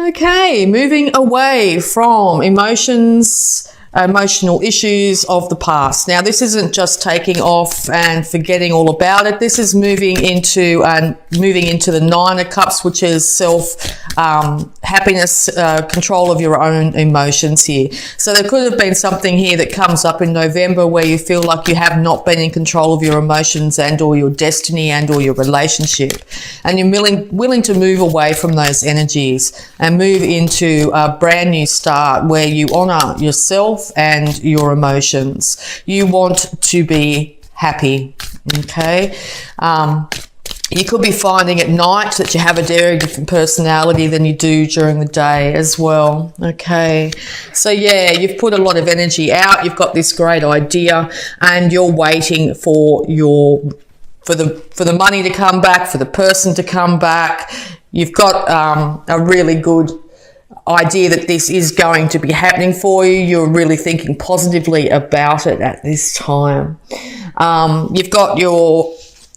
Okay, moving away from emotional issues of the past. Now, this isn't just taking off and forgetting all about it. This is moving into the Nine of Cups, which is happiness, control of your own emotions here. So there could have been something here that comes up in November where you feel like you have not been in control of your emotions and or your destiny and or your relationship, and you're willing to move away from those energies and move into a brand new start where you honor yourself and your emotions. You want to be happy, okay? You could be finding at night that you have a very different personality than you do during the day as well, okay? So yeah, you've put a lot of energy out, you've got this great idea, and you're waiting for the money to come back, for the person to come back. You've got a really good idea that this is going to be happening for you. You're really thinking positively about it at this time.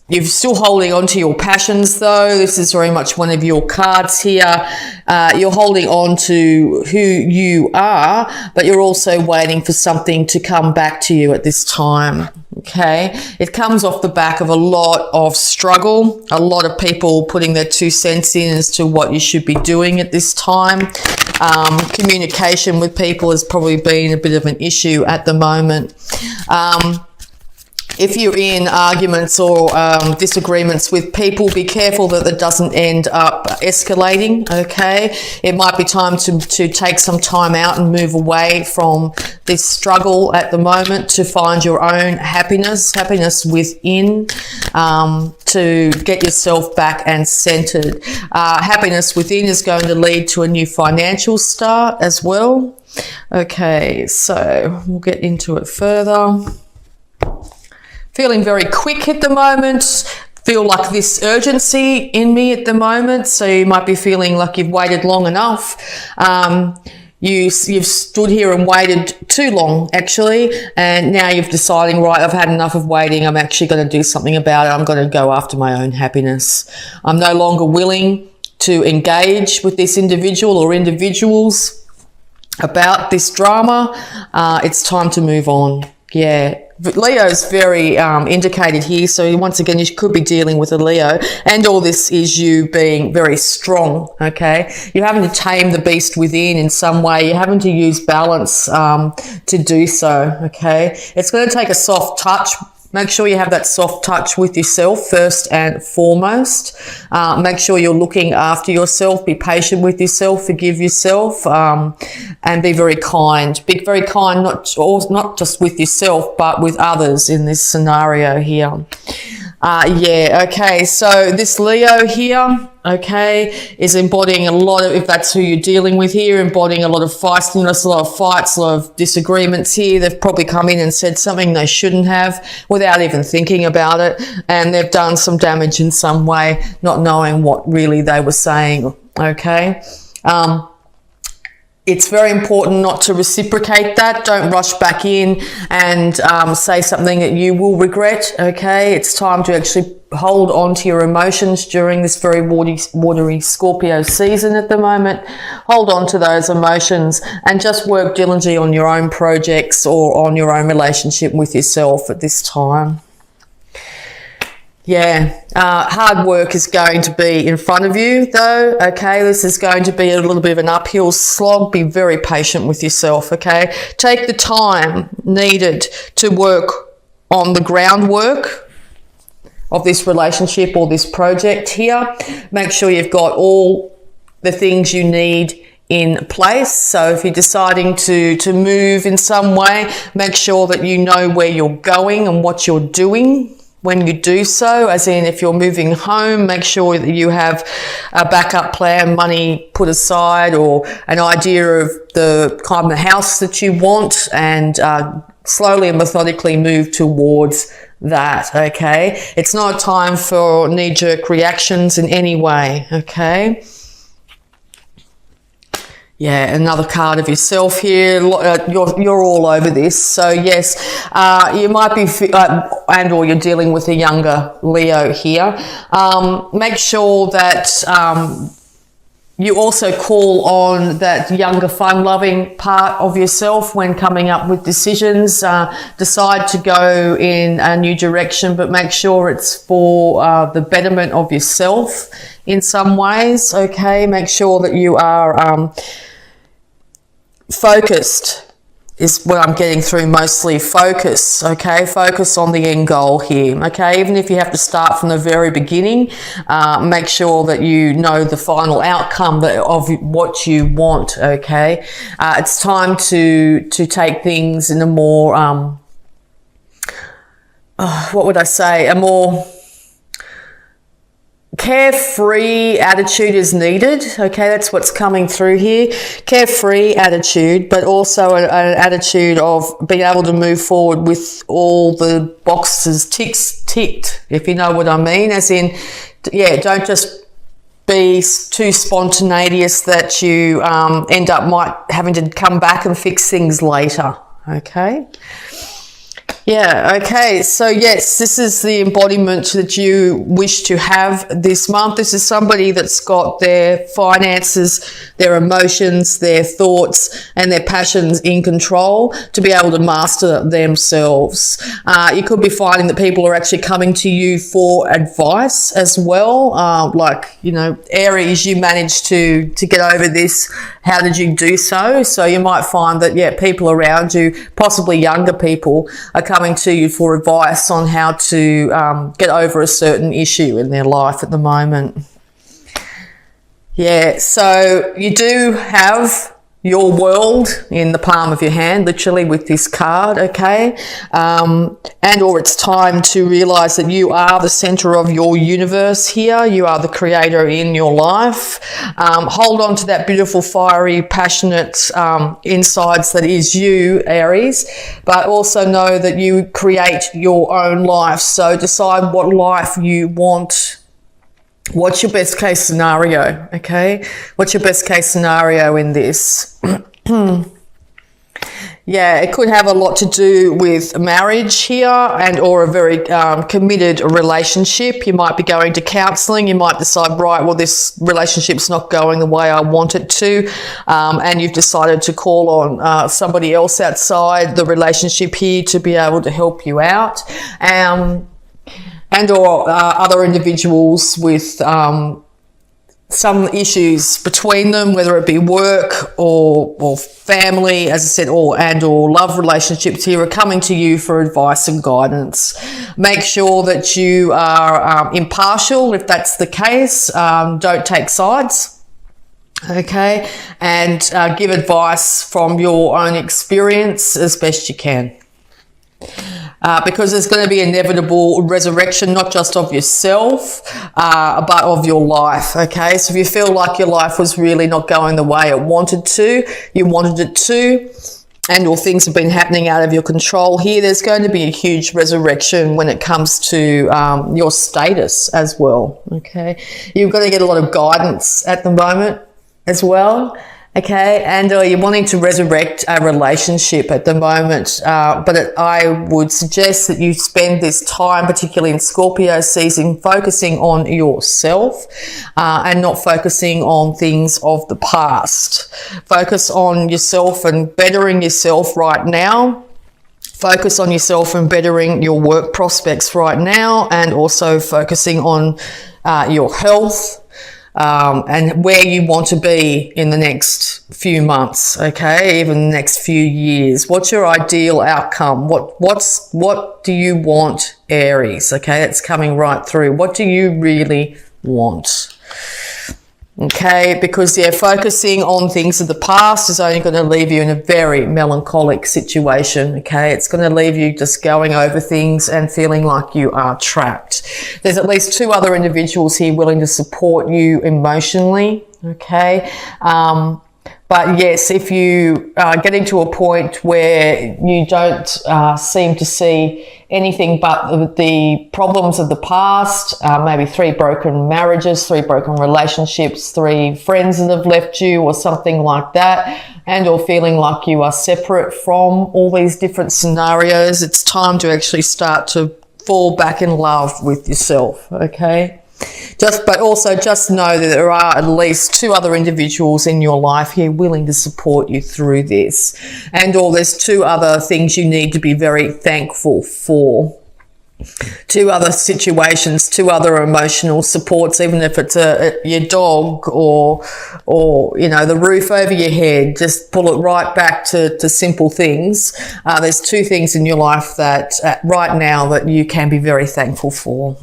You're still holding on to your passions though. This is very much one of your cards here. You're holding on to who you are, but you're also waiting for something to come back to you at this time. Okay, it comes off the back of a lot of struggle, a lot of people putting their 2 cents in as to what you should be doing at this time. Communication with people has probably been a bit of an issue at the moment. If you're in arguments or disagreements with people, be careful that it doesn't end up escalating, okay? It might be time to take some time out and move away from this struggle at the moment to find your own happiness within, to get yourself back and centered. Happiness within is going to lead to a new financial start as well. Okay, so we'll get into it further. Feeling very quick at the moment. Feel like this urgency in me at the moment. So you might be feeling like you've waited long enough. You've stood here and waited too long, actually. And now you're deciding, right, I've had enough of waiting. I'm actually going to do something about it. I'm going to go after my own happiness. I'm no longer willing to engage with this individual or individuals about this drama. It's time to move on. Yeah. Leo's very indicated here, so once again you could be dealing with a Leo, and all this is you being very strong, okay? You're having to tame the beast within in some way. You're having to use balance to do so, okay? It's going to take a soft touch. Make sure you have that soft touch with yourself first and foremost. Make sure you're looking after yourself. Be patient with yourself. Forgive yourself, and be very kind. Be very kind, not just with yourself, but with others in this scenario here. Yeah, okay, so this Leo here, okay, is embodying a lot of, if that's who you're dealing with here, embodying a lot of feistiness, a lot of fights, a lot of disagreements here. They've probably come in and said something they shouldn't have without even thinking about it, and they've done some damage in some way, not knowing what really they were saying, okay? It's very important not to reciprocate that. Don't rush back in and say something that you will regret, okay? It's time to actually hold on to your emotions during this very watery Scorpio season at the moment. Hold on to those emotions and just work diligently on your own projects or on your own relationship with yourself at this time. Yeah, hard work is going to be in front of you though, okay? This is going to be a little bit of an uphill slog. Be very patient with yourself, okay? Take the time needed to work on the groundwork of this relationship or this project here. Make sure you've got all the things you need in place. So if you're deciding to move in some way, make sure that you know where you're going and what you're doing when you do so, as in if you're moving home, make sure that you have a backup plan, money put aside, or an idea of the kind of house that you want, and slowly and methodically move towards that, okay? It's not a time for knee-jerk reactions in any way, okay? Yeah, another card of yourself here. You're all over this. So yes, you might be, and or you're dealing with a younger Leo here. Make sure that You also call on that younger, fun-loving part of yourself when coming up with decisions. Decide to go in a new direction, but make sure it's for the betterment of yourself in some ways, okay? Make sure that you are focused is what I'm getting through mostly. Focus, okay? Focus on the end goal here, okay? Even if you have to start from the very beginning, make sure that you know the final outcome of what you want, okay? It's time to take things in a more, what would I say, a more carefree attitude is needed, okay? That's what's coming through here. Carefree attitude, but also an attitude of being able to move forward with all the boxes ticked, if you know what I mean. As in, yeah, don't just be too spontaneous that you end up having to come back and fix things later, okay? Yeah, okay, so yes, this is the embodiment that you wish to have this month. This is somebody that's got their finances, their emotions, their thoughts, and their passions in control to be able to master themselves. You could be finding that people are actually coming to you for advice as well. Like, you know, Aries, you managed to get over this. How did you do so? So you might find that, yeah, people around you, possibly younger people, are coming to you for advice on how to get over a certain issue in their life at the moment. Yeah, so you do have your world in the palm of your hand, literally, with this card, okay? And or it's time to realize that you are the center of your universe here. You are the creator in your life. Hold on to that beautiful, fiery, passionate insides that is you, Aries, but also know that you create your own life. So decide what life you want. What's your best case scenario, okay? What's your best case scenario in this? Yeah, it could have a lot to do with marriage here and or a very committed relationship. You might be going to counselling. You might decide, right, well, this relationship's not going the way I want it to, and you've decided to call on somebody else outside the relationship here to be able to help you out. And or other individuals with some issues between them, whether it be work or family, as I said, or love relationships here, are coming to you for advice and guidance. Make sure that you are impartial if that's the case. Don't take sides. Okay, and give advice from your own experience as best you can. Because there's going to be inevitable resurrection, not just of yourself, but of your life, okay? So if you feel like your life was really not going the way you wanted it to, and or things have been happening out of your control here, there's going to be a huge resurrection when it comes to your status as well, okay? You're going to get a lot of guidance at the moment as well. Okay, and you're wanting to resurrect a relationship at the moment, but I would suggest that you spend this time, particularly in Scorpio season, focusing on yourself and not focusing on things of the past. Focus on yourself and bettering yourself right now. Focus on yourself and bettering your work prospects right now, and also focusing on your health, and where you want to be in the next few months, okay, even the next few years. What's your ideal outcome? What do you want, Aries? Okay, that's coming right through. What do you really want? Okay, because focusing on things of the past is only going to leave you in a very melancholic situation. Okay, it's going to leave you just going over things and feeling like you are trapped. There's at least 2 other individuals here willing to support you emotionally. Okay, but yes, if you are getting to a point where you don't seem to see anything but the problems of the past, maybe 3 broken marriages, 3 broken relationships, 3 friends that have left you or something like that, and or feeling like you are separate from all these different scenarios, it's time to actually start to fall back in love with yourself, okay? But also just know that there are at least 2 other individuals in your life here willing to support you through this. And or there's 2 other things you need to be very thankful for. 2 other situations, 2 other emotional supports, even if it's your dog or you know, the roof over your head. Just pull it right back to simple things. There's 2 things in your life that right now that you can be very thankful for.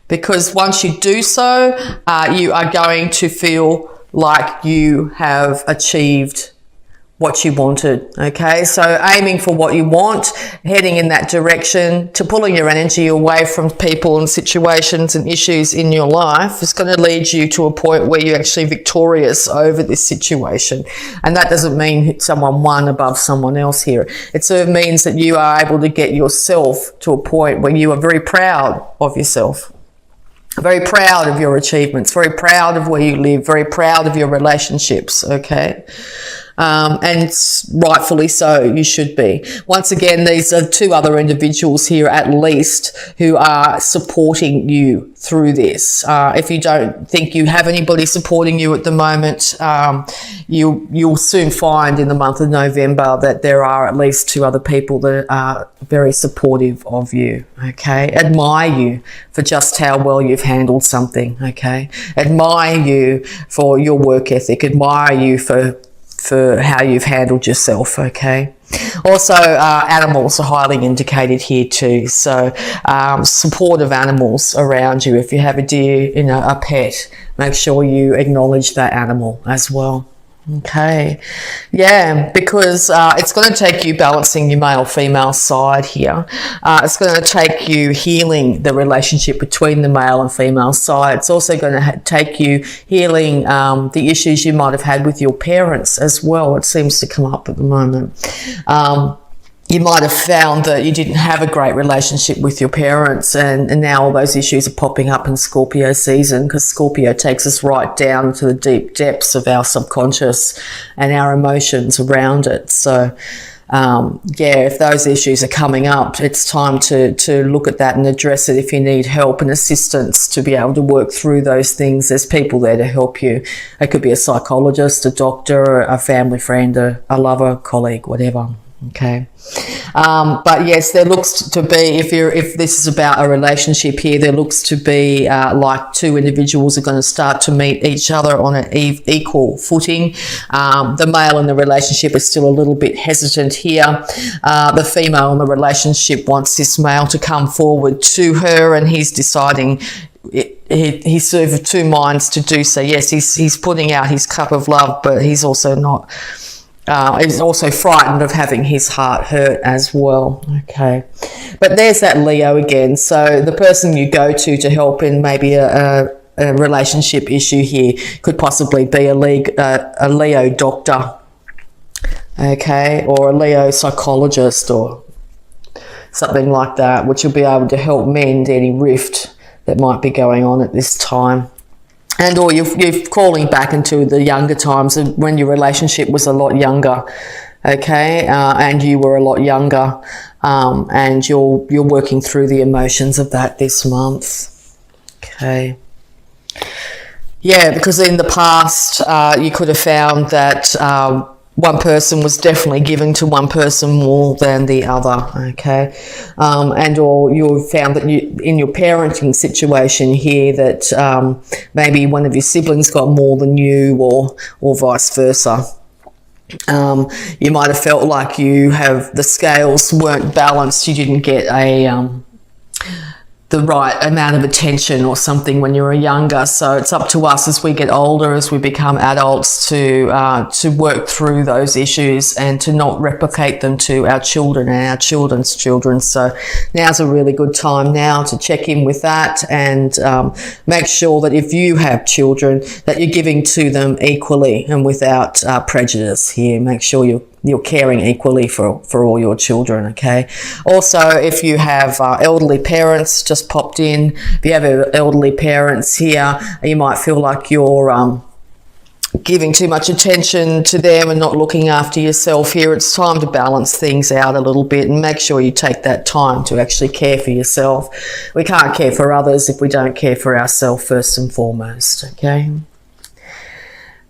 Because once you do so, you are going to feel like you have achieved what you wanted. Okay, so aiming for what you want, heading in that direction, to pulling your energy away from people and situations and issues in your life is going to lead you to a point where you're actually victorious over this situation. And that doesn't mean someone won above someone else here. It sort of means that you are able to get yourself to a point where you are very proud of yourself. Very proud of your achievements, very proud of where you live, very proud of your relationships, okay? And rightfully so, you should be. Once again, these are 2 other individuals here at least who are supporting you through this. If you don't think you have anybody supporting you at the moment, you'll soon find in the month of November that there are at least 2 other people that are very supportive of you, okay? Admire you for just how well you've handled something, okay? Admire you for your work ethic, admire you for how you've handled yourself, okay? Also, animals are highly indicated here too. So support of animals around you. If you have a deer, you know, a pet, make sure you acknowledge that animal as well. Okay, yeah, because it's going to take you balancing your male-female side here. It's going to take you healing the relationship between the male and female side. It's also going to take you healing the issues you might have had with your parents as well. It seems to come up at the moment. You might have found that you didn't have a great relationship with your parents, and now all those issues are popping up in Scorpio season, because Scorpio takes us right down to the deep depths of our subconscious and our emotions around it. So yeah, if those issues are coming up, it's time to look at that and address it. If you need help and assistance to be able to work through those things, there's people there to help you. It could be a psychologist, a doctor, a family friend, a lover, colleague, whatever. Okay, but yes, there looks to be, if this is about a relationship here, there looks to be like 2 individuals are going to start to meet each other on an equal footing. The male in the relationship is still a little bit hesitant here. The female in the relationship wants this male to come forward to her, and he's deciding he's sort of 2 minds to do so. Yes, he's putting out his cup of love, but he's also not. He's also frightened of having his heart hurt as well. Okay, but there's that Leo again. So the person you go to help in maybe a relationship issue here could possibly be a Leo doctor, okay, or a Leo psychologist or something like that, which will be able to help mend any rift that might be going on at this time. And or you're calling back into the younger times when your relationship was a lot younger, okay, and you were a lot younger, and you're working through the emotions of that this month, okay. Yeah, because in the past you could have found that one person was definitely giving to one person more than the other, okay, and or you found that in your parenting situation here that maybe one of your siblings got more than you, or vice versa. You might have felt like the scales weren't balanced. You didn't get the right amount of attention or something when you were younger. So it's up to us as we get older, as we become adults, to work through those issues and to not replicate them to our children and our children's children. So now's a really good time now to check in with that and make sure that if you have children, that you're giving to them equally and without prejudice here. Make sure you're caring equally for all your children, okay? Also, if you have elderly parents, just popped in, if you have elderly parents here, you might feel like you're giving too much attention to them and not looking after yourself here. It's time to balance things out a little bit and make sure you take that time to actually care for yourself. We can't care for others if we don't care for ourselves first and foremost, okay?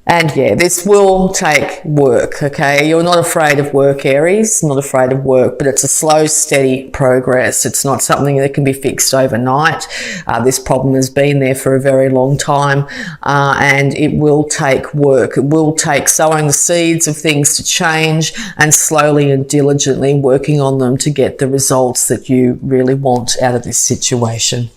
And yeah, this will take work, okay? You're not afraid of work, Aries, not afraid of work, but it's a slow, steady progress. It's not something that can be fixed overnight. This problem has been there for a very long time, and it will take work. It will take sowing the seeds of things to change and slowly and diligently working on them to get the results that you really want out of this situation.